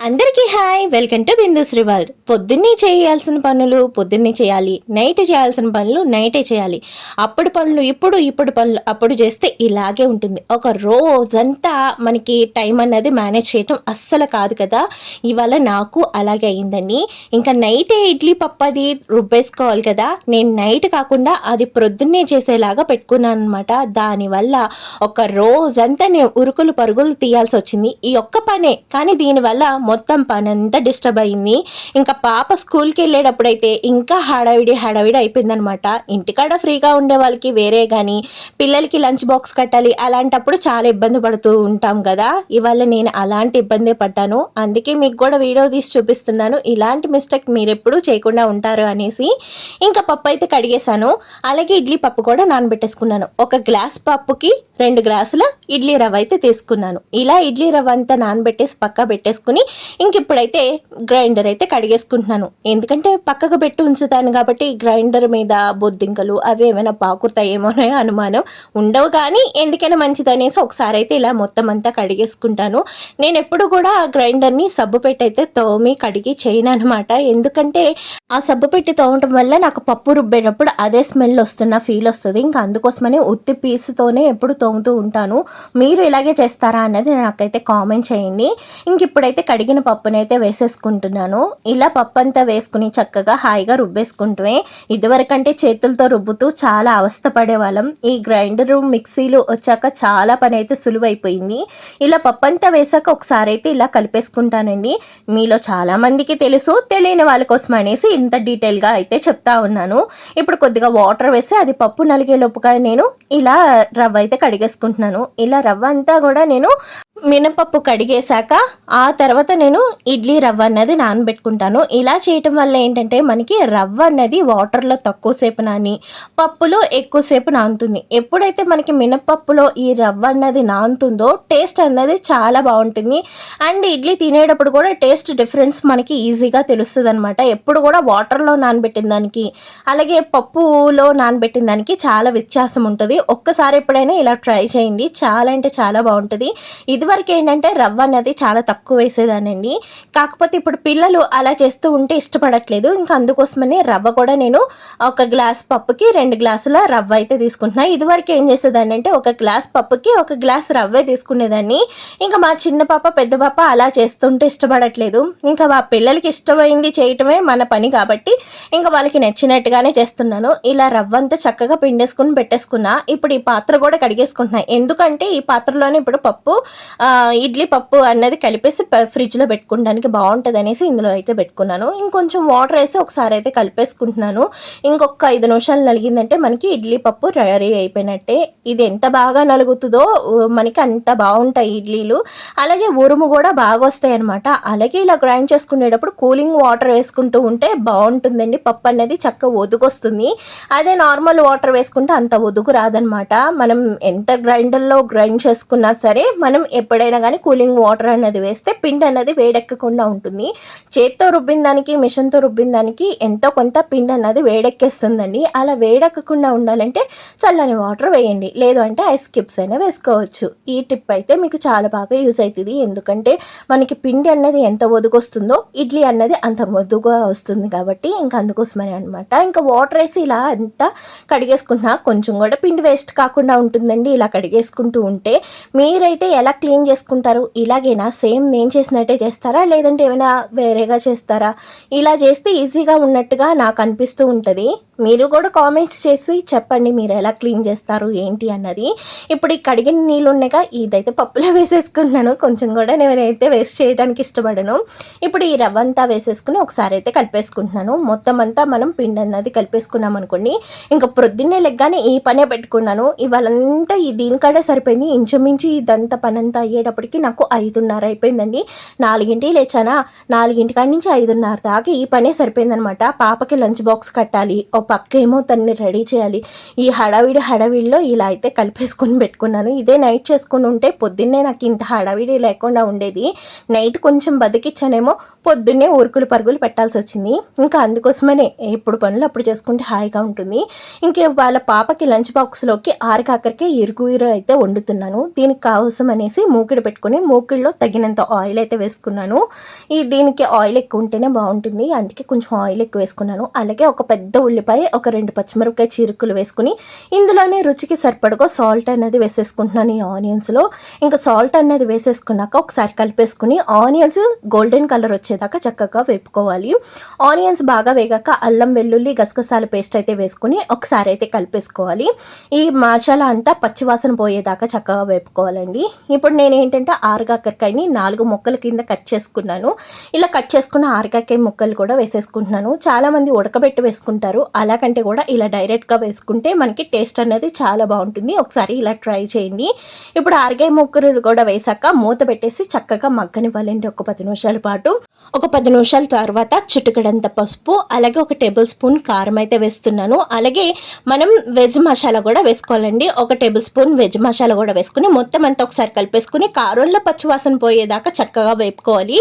అందరికీ hi, welcome to Bindusri world. పొద్దున్నే చేయాల్సిన పనులు పొద్దున్నే చేయాలి, నైట్ చేయాల్సిన పనులు నైటే చేయాలి. అప్పుడు పనులు ఇప్పుడు పనులు అప్పుడు చేస్తే ఇలాగే ఉంటుంది. ఒక రోజంతా మనకి టైం అన్నది మేనేజ్ చేయటం అస్సలు కాదు కదా. ఇవాళ నాకు అలాగే అయిందండి. ఇంకా నైటే ఇడ్లీ పప్పు అది రుబ్బేసుకోవాలి కదా. నేను నైట్ కాకుండా అది ప్రొద్దున్నే చేసేలాగా పెట్టుకున్నాను అనమాట. దానివల్ల ఒక రోజంతా నేను ఉరుకులు పరుగులు తీయాల్సి వచ్చింది. ఈ ఒక్క పనే, కానీ దీనివల్ల మొత్తం పని అంతా డిస్టర్బ్ అయింది. ఇంకా పాప స్కూల్కి వెళ్ళేటప్పుడైతే ఇంకా హడావిడి అయిపోయిందనమాట. ఇంటికాడ ఫ్రీగా ఉండే వాళ్ళకి వేరే, కానీ పిల్లలకి లంచ్ బాక్స్ కట్టాలి, అలాంటప్పుడు చాలా ఇబ్బంది పడుతూ ఉంటాం కదా. ఇవాళ నేను అలాంటి ఇబ్బందే పడ్డాను. అందుకే మీకు కూడా వీడియో తీసి చూపిస్తున్నాను, ఇలాంటి మిస్టేక్ మీరు ఎప్పుడూ చేయకుండా ఉంటారు అనేసి. ఇంకా పప్పు అయితే కడిగేశాను. అలాగే ఇడ్లీ పప్పు కూడా నానబెట్టేసుకున్నాను. ఒక గ్లాస్ పప్పుకి 2 గ్లాసుల ఇడ్లీ రవ్వ అయితే తీసుకున్నాను. ఇలా ఇడ్లీ రవ్వ అంతా నానబెట్టేసి పక్క పెట్టేసుకుని ఇంక ఇప్పుడైతే గ్రైండర్ అయితే కడిగేసుకుంటున్నాను. ఎందుకంటే పక్కకు పెట్టి ఉంచుతాను కాబట్టి గ్రైండర్ మీద బొద్దింకలు అవి ఏమైనా పాకుతాయేమోనే అనుమానం. ఉండవు, కానీ ఎందుకైనా మంచిదనేసి ఒకసారి అయితే ఇలా మొత్తం అంతా కడిగేసుకుంటాను. నేను ఎప్పుడు కూడా గ్రైండర్ని సబ్బు పెట్టి అయితే తోమి కడిగి చేయను అనమాట. ఎందుకంటే ఆ సబ్బు పెట్టి తోమటం వల్ల నాకు పప్పు రుబ్బేటప్పుడు అదే స్మెల్ వస్తున్న ఫీల్ వస్తుంది. ఇంకా అందుకోసమనే ఉత్తి పీసుతోనే ఎప్పుడు తోముతూ ఉంటాను. మీరు ఇలాగే చేస్తారా అన్నది నాకైతే కామెంట్ చేయండి. ఇంక ఇప్పుడైతే కడిగిన పప్పునైతే వేసేసుకుంటున్నాను. ఇలా పప్పు అంతా వేసుకుని చక్కగా హాయిగా రుబ్బేసుకుంటే, ఇదివరకంటే చేతులతో రుబ్బుతూ చాలా అవస్థ పడేవాళ్ళం. ఈ గ్రైండరు మిక్సీలు వచ్చాక చాలా పని అయితే సులువైపోయింది. ఇలా పప్పు అంతా వేసాక ఒకసారి అయితే ఇలా కలిపేసుకుంటానండి. మీలో చాలా మందికి తెలుసు, తెలియని వాళ్ళ కోసం అనేసి ఇంత డీటెయిల్గా అయితే చెప్తా ఉన్నాను. ఇప్పుడు కొద్దిగా వాటర్ వేసి అది పప్పు నలిగే లోపుగా నేను ఇలా రవ్వ అయితే కడిగేసుకుంటున్నాను. ఇలా రవ్వ అంతా కూడా నేను మినపప్పు కడిగేశాక ఆ తర్వాత నేను ఇడ్లీ రవ్వ అన్నది నానబెట్టుకుంటాను. ఇలా చేయటం వల్ల ఏంటంటే మనకి రవ్వ అన్నది వాటర్లో తక్కువసేపు నాని పప్పులో ఎక్కువసేపు నానుతుంది. ఎప్పుడైతే మనకి మినపప్పులో ఈ రవ్వ అన్నది నానుతుందో టేస్ట్ అన్నది చాలా బాగుంటుంది. అండ్ ఇడ్లీ తినేటప్పుడు కూడా టేస్ట్ డిఫరెన్స్ మనకి ఈజీగా తెలుస్తుంది అనమాట. ఎప్పుడు కూడా వాటర్లో నానబెట్టిన దానికి అలాగే పప్పులో నానబెట్టిన దానికి చాలా వ్యత్యాసం ఉంటుంది. ఒక్కసారి ఎప్పుడైనా ఇలా ట్రై చేయండి, చాలా అంటే చాలా బాగుంటుంది. ఇదివరకు ఏంటంటే రవ్వ అనేది చాలా తక్కువ వేసేదానండి. కాకపోతే ఇప్పుడు పిల్లలు అలా చేస్తూ ఉంటే ఇష్టపడట్లేదు. ఇంకా అందుకోసమని రవ్వ కూడా నేను ఒక గ్లాస్ పప్పుకి 2 గ్లాసుల రవ్వ అయితే తీసుకుంటున్నాను. ఇదివరకు ఏం చేసేదాన్ని అంటే ఒక గ్లాస్ పప్పుకి 1 గ్లాస్ రవ్వే తీసుకునేదాన్ని. ఇంకా మా చిన్న పాప పెద్ద పాప అలా చేస్తుంటే ఇష్టపడట్లేదు. ఇంకా మా పిల్లలకి ఇష్టమైంది చేయటమే మన పని కాబట్టి ఇంకా వాళ్ళకి నచ్చినట్టుగానే చేస్తున్నాను. ఇలా రవ్వ అంతా చక్కగా పిండేసుకుని పెట్టేసుకున్నా. ఇప్పుడు ఈ పాత్ర కూడా కడిగేసుకుంటున్నాను. ఎందుకంటే ఈ పాత్రలోనే ఇప్పుడు పప్పు ఇడ్లీ పప్పు అన్నది కలిపేసి ఫ్రిడ్జ్లో పెట్టుకోవడానికి బాగుంటుంది అనేసి ఇందులో అయితే పెట్టుకున్నాను. ఇంకొంచెం వాటర్ వేసి ఒకసారి అయితే కలిపేసుకుంటున్నాను. ఇంకొక 5 నిమిషాలు నలిగిందంటే మనకి ఇడ్లీ పప్పు రెడీ అయిపోయినట్టే. ఇది ఎంత బాగా నలుగుతుందో మనకి అంత బాగుంటాయి ఇడ్లీలు. అలాగే ఉరుము కూడా బాగా వస్తాయి అనమాట. అలాగే ఇలా గ్రైండ్ చేసుకునేటప్పుడు కూలింగ్ వాటర్ వేసుకుంటూ ఉంటే బాగుంటుందండి. పప్పు అనేది చక్కగా ఒదుగొస్తుంది. అదే నార్మల్ వాటర్ వేసుకుంటే అంత ఒదుగు రాదనమాట. మనం ఎంత గ్రైండర్లో గ్రైండ్ చేసుకున్నా సరే మనం ఎప్పుడైనా కానీ కూలింగ్ వాటర్ అన్నది వేస్తే పిండి అన్నది వేడెక్కకుండా ఉంటుంది. చేత్తో రుబ్బిన దానికి మిషన్తో రుబ్బిన దానికి ఎంతో కొంత పిండి అన్నది వేడెక్కేస్తుందండి. అలా వేడెక్కకుండా ఉండాలంటే చల్లని వాటర్ వేయండి, లేదు అంటే ఐస్ క్యూబ్స్ అయినా వేసుకోవచ్చు. ఈ టిప్ అయితే మీకు చాలా బాగా యూజ్ అవుతుంది. ఎందుకంటే మనకి పిండి అన్నది ఎంత ఒదుగొస్తుందో ఇడ్లీ అన్నది అంత ఒదుగా వస్తుంది కాబట్టి ఇంకా అందుకోసమని అనమాట. ఇంకా వాటర్ వేసి ఇలా అంతా కడిగేసుకుంటున్నా. కొంచెం కూడా పిండి వేస్ట్ కాకుండా ఉంటుందండి ఇలా కడిగేసుకుంటూ ఉంటే. మీరైతే ఎలా క్లీన్ చేసుకుంటారు? ఇలాగేనా సేమ్ నేను చేసినట్టే చేస్తారా, లేదంటే ఏమైనా వేరేగా చేస్తారా? ఇలా చేస్తే ఈజీగా ఉన్నట్టుగా నాకు అనిపిస్తూ ఉంటుంది. మీరు కూడా కామెంట్స్ చేసి చెప్పండి మీరు ఎలా క్లీన్ చేస్తారు ఏంటి అన్నది. ఇప్పుడు ఈ కడిగిన నీళ్ళు ఉన్నాక ఇదైతే పప్పులో వేసేసుకున్నాను. కొంచెం కూడా నేనైతే వేస్ట్ చేయడానికి ఇష్టపడను. ఇప్పుడు ఈ రవ్వ అంతా వేసేసుకుని ఒకసారి అయితే కలిపేసుకుంటున్నాను. మొత్తం అంతా మనం పిండి అన్నది కలిపేసుకున్నాం అనుకోండి. ఇంకా ప్రొద్దున్నే లెగ్గానే ఈ పనే పెట్టుకున్నాను. ఇవాళంతా దీనికాడే సరిపోయింది. ఇంచుమించు ఇదంతా పనంతా అయ్యేటప్పటికి నాకు 5:30 అయిపోయిందండి. 4కి లేచానా, 4 కాడి నుంచి 5:30 దాకా ఈ పనే సరిపోయిందనమాట. పాపకి లంచ్ బాక్స్ కట్టాలి, ఓ పక్కేమో తన్ని రెడీ చేయాలి. ఈ హడావిడిలో ఇలా అయితే కలిపేసుకొని పెట్టుకున్నాను. ఇదే నైట్ చేసుకుని ఉంటే పొద్దున్నే నాకు ఇంత హడావిడి లేకుండా ఉండేది. నైట్ కొంచెం బతికిచ్చానేమో, పొద్దున్నే ఉరుకులు పరుగులు పెట్టాల్సి వచ్చింది. ఇంకా అందుకోసమనే ఎప్పుడు పనులు అప్పుడు చేసుకుంటే హాయిగా ఉంటుంది. ఇంకే వాళ్ళ పాపకి లంచ్ బాక్స్లోకి ఆరికాకరికే ఇరుకు అయితే వండుతున్నాను. దీనికి కావాల్సిన అనేసి మూకిడి పెట్టుకుని మూకిడిలో తగినంత ఆయిల్ అయితే వేసుకుని వేసుకున్నాను. దీనికి ఆయిల్ ఎక్కువ ఉంటేనే బాగుంటుంది, అందుకే కొంచెం ఆయిల్ ఎక్కువ వేసుకున్నాను. అలాగే ఒక పెద్ద ఉల్లిపాయ, ఒక 2 పచ్చిమిరపకాయ చీరుకులు వేసుకుని ఇందులోనే రుచికి సరిపడగా సాల్ట్ అనేది వేసేసుకుంటున్నాను ఈ ఆనియన్స్లో. ఇంకా సాల్ట్ అనేది వేసేసుకున్నాక ఒకసారి కలిపేసుకుని ఆనియన్స్ గోల్డెన్ కలర్ వచ్చేదాకా చక్కగా వేపుకోవాలి. ఆనియన్స్ బాగా వేగాక అల్లం వెల్లుల్లి గసగసాల పేస్ట్ అయితే వేసుకుని ఒకసారి అయితే కలిపేసుకోవాలి. ఈ మసాలా అంతా పచ్చివాసన పోయేదాకా చక్కగా వేపుకోవాలండి. ఇప్పుడు నేను ఏంటంటే ఆరుగాకరకాయని 4 ముక్కల కింద కట్ చేసుకున్నాను. ఇలా కట్ చేసుకున్న ఆరుగాకాయ ముక్కలు కూడా వేసేసుకుంటున్నాను. చాలామంది ఉడకబెట్టి వేసుకుంటారు, అలాగంటే కూడా ఇలా డైరెక్ట్గా వేసుకుంటే మనకి టేస్ట్ అనేది చాలా బాగుంటుంది. ఒకసారి ఇలా ట్రై చేయండి. ఇప్పుడు ఆరుగాయ ముక్కలు కూడా వేసాక మూత పెట్టేసి చక్కగా మగ్గనివ్వాలండి ఒక 10 నిమిషాల పాటు. ఒక 10 నిమిషాల తర్వాత చిటికెడంత పసుపు, అలాగే ఒక టేబుల్ స్పూన్ కారం అయితే వేస్తున్నాను. అలాగే మనం వెజ్ మసాలా కూడా వేసుకోవాలండి. ఒక టేబుల్ స్పూన్ వెజ్ మసాలా కూడా వేసుకుని మొత్తం అంతా ఒకసారి కలిపేసుకుని కారంలో పచ్చివాసన పోయేదాకా చక్కగా వేపుకోవాలి.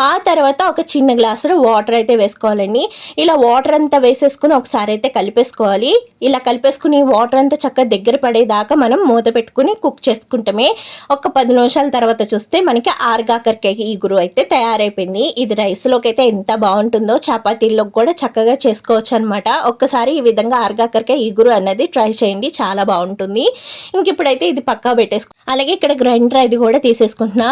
ఆ తర్వాత ఒక చిన్న గ్లాసులో వాటర్ అయితే వేసుకోవాలండి. ఇలా వాటర్ అంతా వేసేసుకుని ఒకసారి అయితే కలిపేసుకోవాలి. ఇలా కలిపేసుకుని వాటర్ అంతా చక్కగా దగ్గర పడేదాకా మనం మూత పెట్టుకుని కుక్ చేసుకుంటామే. ఒక 10 నిమిషాల తర్వాత చూస్తే మనకి ఆరుగాకరకాయ ఇగురు అయితే తయారైపోయింది. ఇది రైస్లోకి అయితే ఎంత బాగుంటుందో, చపాతీల్లోకి కూడా చక్కగా చేసుకోవచ్చు అనమాట. ఒక్కసారి ఈ విధంగా ఆరుగాకరకాయ ఇగురు అన్నది ట్రై చేయండి, చాలా బాగుంటుంది. ఇంక ఇప్పుడైతే ఇది పక్కా పెట్టేసుకు, అలాగే ఇక్కడ గ్రైండర్ అది కూడా తీసేసుకుంటున్నా.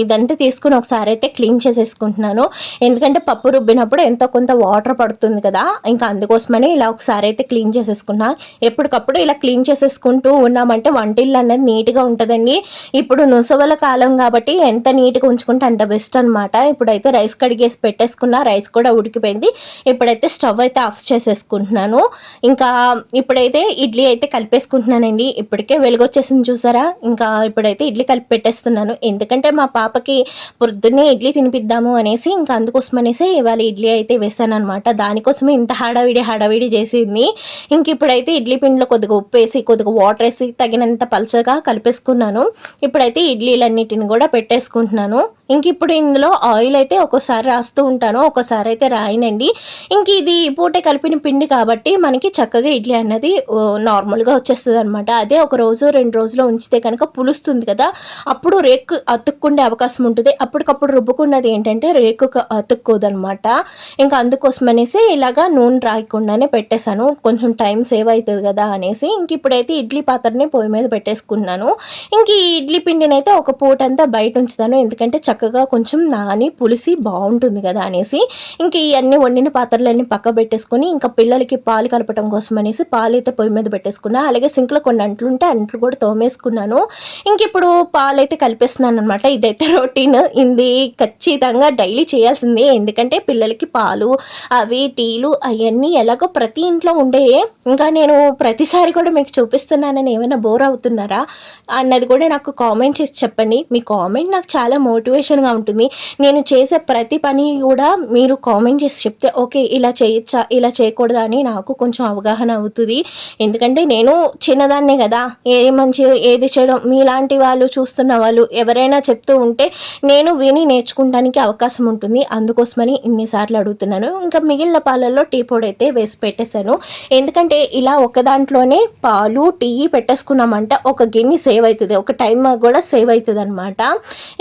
ఇదంతా తీసుకుని ఒకసారి అయితే క్లీన్ చేసేసుకుంటున్నాను. ఎందుకంటే పప్పు రుబ్బినప్పుడు ఎంతో కొంత వాటర్ పడుతుంది కదా, ఇంకా అందుకోసమని ఇలా ఒకసారి అయితే క్లీన్ చేసేసుకున్నా. ఎప్పటికప్పుడు ఇలా క్లీన్ చేసేసుకుంటూ ఉన్నామంటే వంటిల్లు అన్నది నీట్గా ఉంటుందండి. ఇప్పుడు నుసవల కాలం కాబట్టి ఎంత నీట్గా ఉంచుకుంటే అంత బెస్ట్ అనమాట. ఇప్పుడైతే రైస్ కడిగేసి పెట్టేసుకున్నా, రైస్ కూడా ఉడికిపోయింది. ఇప్పుడైతే స్టవ్ అయితే ఆఫ్ చేసేసుకుంటున్నాను. ఇంకా ఇప్పుడైతే ఇడ్లీ అయితే కలిపేసుకుంటున్నానండి. ఇప్పటికే వెలుగొచ్చేసింది చూసారా. ఇంకా ఇప్పుడైతే ఇడ్లీ కలిపి పెట్టేస్తున్నాను. ఎందుకంటే మా పాపకి పొద్దున్నే ఇడ్లీ తినిపిద్దాము అనేసి, ఇంకా అందుకోసమనేసి ఇవాళ ఇడ్లీ అయితే వేసాను అనమాట. దానికోసమే ఇంత హడావిడి చేసింది. ఇంక ఇప్పుడైతే ఇడ్లీ పిండిలో కొద్దిగా ఉప్పు వేసి కొద్దిగా వాటర్ వేసి తగినంత పలచగా కలిపేసుకున్నాను. ఇప్పుడైతే ఇడ్లీలన్నిటిని కూడా పెట్టేసుకుంటున్నాను. ఇంక ఇప్పుడు ఇందులో ఆయిల్ అయితే ఒక్కోసారి రాస్తూ ఉంటాను, ఒక్కోసారి అయితే రాయనండి. ఇంక ఇది పూటే కలిపిన పిండి కాబట్టి మనకి చక్కగా ఇడ్లీ అన్నది నార్మల్గా వచ్చేస్తుంది అనమాట. అదే ఒక రోజు 2 రోజులు ఉంచితే కనుక పులుస్తుంది కదా, అప్పుడు రేకు అతుక్కుండే అవకాశం ఉంటుంది. అప్పటికప్పుడు రుబ్బుకున్నది ఏంటంటే రేకు అతుక్కోదనమాట. ఇంకా అందుకోసం అనేసి ఇలాగా నూనె రాయకుండానే పెట్టేశాను, కొంచెం టైం సేవ్ అవుతుంది కదా అనేసి. ఇంక ఇప్పుడైతే ఇడ్లీ పాత్రని పొయ్యి మీద పెట్టేసుకున్నాను. ఇంక ఈ ఇడ్లీ పిండిని అయితే ఒక పూట అంతా బయట ఉంచుతాను, ఎందుకంటే చక్కగా కొంచెం నాని పులిసి బాగుంటుంది కదా అనేసి. ఇంక ఇవన్నీ వండిన పాత్రలన్నీ పక్క పెట్టేసుకొని ఇంకా పిల్లలకి పాలు కలపడం కోసం అనేసి పాలు అయితే పొయ్యి మీద పెట్టేసుకున్నా. అలాగే సింక్లో కొన్ని అంట్లు ఉంటే అంట్లు కూడా తోమేసుకున్నాను. ఇంక ఇప్పుడు పాలు అయితే కలిపేస్తున్నాను అనమాట. ఇదైతే రొటీన్, ఇది ఖచ్చితంగా డైలీ చేయాల్సిందే. ఎందుకంటే పిల్లలకి పాలు అవి టీలు అవన్నీ ఎలాగో ప్రతి ఇంట్లో ఉండే, ఇంకా నేను ప్రతిసారి కూడా మీకు చూపిస్తున్నానని ఏమైనా బోర్ అవుతున్నారా అన్నది కూడా నాకు కామెంట్ చేసి చెప్పండి. మీ కామెంట్ నాకు చాలా మోటివేషన్గా ఉంటుంది. నేను చేసే ప్రతి పని కూడా మీరు కామెంట్ చేసి చెప్తే ఓకే ఇలా చేయొచ్చా ఇలా చేయకూడదా అని నాకు కొంచెం అవగాహన అవుతుంది. ఎందుకంటే నేను చిన్నదాన్నే కదా, ఏది మంచి ఏది చేయడం మీలాంటి వాళ్ళు చూస్తున్న వాళ్ళు ఎవరైనా చెప్తూ ఉంటే నేను విని నేర్చుకోవడానికి అవకాశం ఉంటుంది. అందుకోసమని ఇన్నిసార్లు అడుగుతున్నాను. ఇంకా మిగిలిన పాలల్లో టీ పొడి అయితే వేసి పెట్టేశాను. ఎందుకంటే ఇలా ఒక దాంట్లోనే పాలు టీ పెట్టేసుకున్నామంటే ఒక గిన్నె సేవ్ అవుతుంది, ఒక టైం కూడా సేవ్ అవుతుంది అనమాట.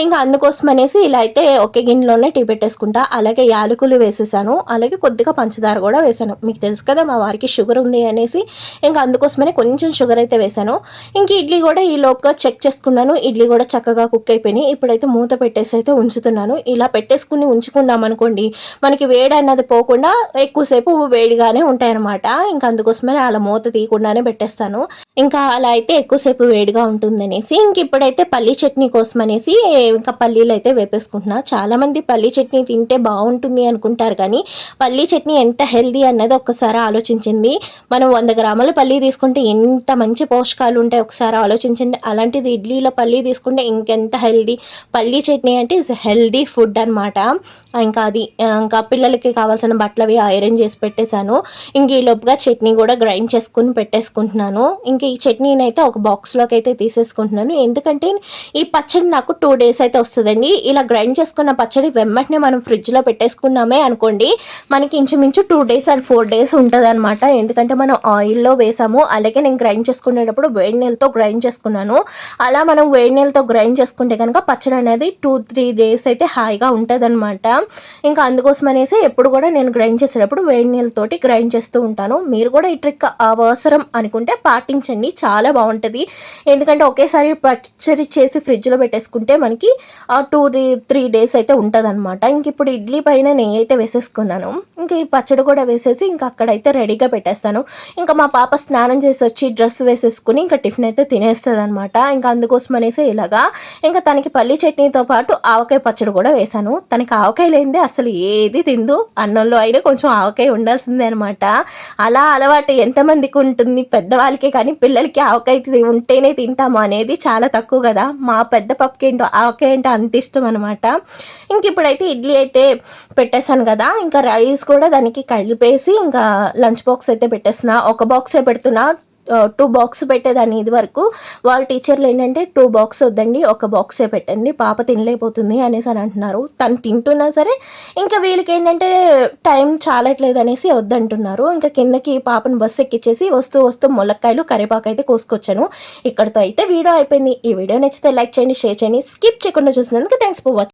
ఇంకా అందుకోసం అనేసి ఇలా అయితే ఒకే గిన్నెలోనే టీ పెట్టేసుకుంటా. అలాగే యాలకులు వేసేసాను, అలాగే కొద్దిగా పంచదార కూడా వేసాను. మీకు తెలుసు కదా మా వారికి షుగర్ ఉంది అనేసి, ఇంకా అందుకోసమనే కొంచెం షుగర్ అయితే వేసాను. ఇంక ఇడ్లీ కూడా ఈ లోపుగా చెక్ చేసుకున్నాను, ఇడ్లీ కూడా చక్కగా కుక్ అయిపోయినాయి. ఇప్పుడైతే మూత పెట్టేసి అయితే ఉంచుతున్నాను. ఇలా పెట్టేసుకుని ఉంచుకున్నాం అనుకోండి మనకి వేడి అన్నది పోకుండా ఎక్కువసేపు వేడిగానే ఉంటాయన్నమాట. ఇంకా అందుకోసమే అలా మూత తీయకుండానే పెట్టేస్తాను. ఇంకా అలా అయితే ఎక్కువసేపు వేడిగా ఉంటుందనేసి. ఇంక ఇప్పుడైతే పల్లీ చట్నీ కోసం అనేసి ఇంకా పల్లీలు అయితే వేపేసుకుంటున్నా. చాలామంది పల్లీ చట్నీ తింటే బాగుంటుంది అనుకుంటారు, కానీ పల్లీ చట్నీ ఎంత హెల్దీ అన్నది ఒక్కసారి ఆలోచించింది. మనం 100 గ్రాముల పల్లీ తీసుకుంటే ఎంత మంచి పోషకాలు ఉంటాయి ఒకసారి ఆలోచించండి. అలాంటిది ఇడ్లీలో పల్లీ తీసుకుంటే ఇంకెంత హెల్దీ. పల్లీ చట్నీ అంటే ఇస్ హెల్దీ ఫుడ్ అనమాట. ఇంకా అది ఇంకా పిల్లలకి కావాల్సిన బట్టలు అవి ఐరన్ చేసి పెట్టేశాను. ఇంక ఈ లోపుగా చట్నీ కూడా గ్రైండ్ చేసుకుని పెట్టేసుకుంటున్నాను. ఇంక ఈ చట్నీని అయితే ఒక బాక్స్లోకి అయితే తీసేసుకుంటున్నాను. ఎందుకంటే ఈ పచ్చడి నాకు 2 డేస్ అయితే వస్తుందండి. ఇలా గ్రైండ్ చేసుకున్న పచ్చడి వెంటనే మనం ఫ్రిడ్జ్లో పెట్టేసుకున్నామే అనుకోండి, మనకి ఇంచుమించు 2 డేస్ అండ్ 4 డేస్ ఉంటుంది అనమాట. ఎందుకంటే మనం ఆయిల్లో వేసాము, అలాగే నేను గ్రైండ్ చేసుకునేటప్పుడు వేడి నీళ్ళతో గ్రైండ్ చేసుకున్నాను. అలా మనం వేడి నీళ్ళతో గ్రైండ్ చేసుకుంటే కనుక పచ్చడి అనేది 2-3 డేస్ అయితే హాయిగా ఉంటుంది అనమాట. ఇంకా అందుకోసం అనేసి ఎప్పుడు కూడా నేను గ్రైండ్ చేసేటప్పుడు వేడి నీళ్ళతోటి గ్రైండ్ చేస్తూ ఉంటాను. మీరు కూడా ఈ ట్రిక్ అవసరం అనుకుంటే పాటించండి, చాలా బాగుంటుంది. ఎందుకంటే ఒకేసారి పచ్చడి చేసి ఫ్రిడ్జ్లో పెట్టేసుకుంటే మనకి 2-3 డేస్ అయితే ఉంటుంది అనమాట. ఇంక ఇప్పుడు ఇడ్లీ పైన నెయ్యి అయితే వేసేసుకున్నాను. ఇంక ఈ పచ్చడి కూడా వేసేసి ఇంకా అక్కడైతే రెడీగా పెట్టేస్తాను. ఇంకా మా పాప స్నానం చేసి వచ్చి డ్రెస్ వేసేసుకుని ఇంకా టిఫిన్ అయితే తినేస్తుంది అనమాట. ఇంకా అందుకోసం అనేసి ఇలాగా ఇంకా తనకి పల్లి చట్నీతో పాటు ఆవకాయ పచ్చడి కూడా వేశాను. తనకి ఆవకాయ లేనిదే అసలు ఏది తిందు, అన్నంలో అయినా కొంచెం ఆవకాయ ఉండాల్సిందే అనమాట. అలా అలవాటు ఎంతమందికి ఉంటుంది, పెద్దవాళ్ళకే కానీ పిల్లలకి ఆవకాయ ఉంటేనే తింటాము అనేది చాలా తక్కువ కదా. మా పెద్ద పప్పుకి ఏంటో ఆవకాయ అంటే అంత ఇష్టం అనమాట. ఇంక ఇప్పుడైతే ఇడ్లీ అయితే పెట్టేశాను కదా, ఇంకా రైస్ కూడా దానికి కలిపేసి ఇంకా లంచ్ బాక్స్ అయితే పెట్టేస్తున్నా. ఒక బాక్సే పెడుతున్నా, 2 బాక్స్ పెట్టేదాన్ని ఇది వరకు. వాళ్ళ టీచర్లు ఏంటంటే 2 బాక్స్ వద్దండి, ఒక బాక్సే పెట్టండి, పాప తినలేకపోతుంది అనేసి అని అంటున్నారు. తను తింటున్నా సరే ఇంకా వీళ్ళకి ఏంటంటే టైం చాలట్లేదు అనేసి వద్దంటున్నారు. ఇంకా కిందకి పాపను బస్సు ఎక్కించేసి వస్తూ వస్తూ ములక్కాయలు కరివేపాకు అయితే కోసుకొచ్చాను. ఇక్కడితో అయితే వీడియో అయిపోయింది. ఈ వీడియో నచ్చితే లైక్ చేయండి, షేర్ చేయండి. స్కిప్ చేయకుండా చూసినందుకు థ్యాంక్స్ ఫర్ వాచింగ్.